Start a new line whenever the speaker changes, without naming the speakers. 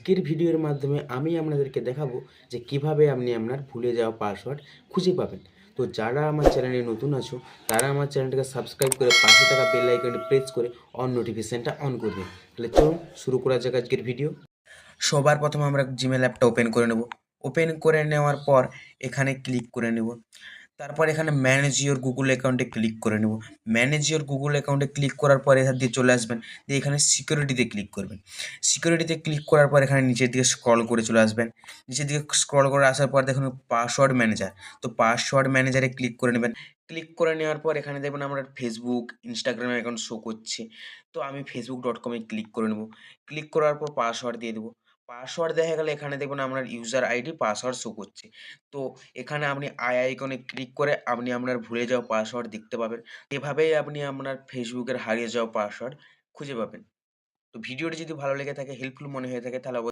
আজকের ভিডিওর মাধ্যমে আমি আপনাদেরকে দেখাবো যে কিভাবে আপনি আপনার ভুলে যাওয়া পাসওয়ার্ড খুঁজে পাবেন। তো যারা আমার চ্যানেলে নতুন আছো তারা আমার চ্যানেলটাকে সাবস্ক্রাইব করে পাশে থাকা বেল আইকনটি প্রেস করে অন নোটিফিকেশনটা অন করে দিন। তাহলে চলুন শুরু করা যাক আজকের ভিডিও। সবার প্রথমে আমরা জিমেল অ্যাপটা ওপেন করে নেব। ওপেন করে নেওয়ার পর এখানে ক্লিক করে নেব। তারপর এখানে ম্যানেজ ইওর গুগল অ্যাকাউন্টে ক্লিক করে নেব। ম্যানেজ ইওর গুগল অ্যাকাউন্টে ক্লিক করার পর এখান দিয়ে চলে আসবেন, দিয়ে এখানে সিকিউরিটিতে ক্লিক করবেন। সিকিউরিটিতে ক্লিক করার পর এখানে নিচের দিকে স্ক্রল করে চলে আসবেন। নিচের দিকে স্ক্রল করে আসার পর দেখুন পাসওয়ার্ড ম্যানেজার, তো পাসওয়ার্ড ম্যানেজারে ক্লিক করে নেবেন। ক্লিক করে নেওয়ার পর এখানে দেখবেন আমার ফেসবুক ইনস্টাগ্রামের অ্যাকাউন্ট শো করছে। তো আমি facebook.com-এ ক্লিক করে নেব। ক্লিক করার পর পাসওয়ার্ড দিয়ে দেবো। পাসওয়ার্ড দেখা গেলে এখানে দেখবেন আপনার ইউজার আইডি পাসওয়ার্ড শো করছে। তো এখানে আপনি আইকনে ক্লিক করে আপনি আপনার ভুলে যাওয়া পাসওয়ার্ড দেখতে পাবেন। এভাবেই আপনি আপনার ফেসবুকের হারিয়ে যাওয়া পাসওয়ার্ড খুঁজে পাবেন। তো ভিডিওটি যদি ভালো লেগে থাকে, হেল্পফুল মনে হয়ে থাকে তাহলে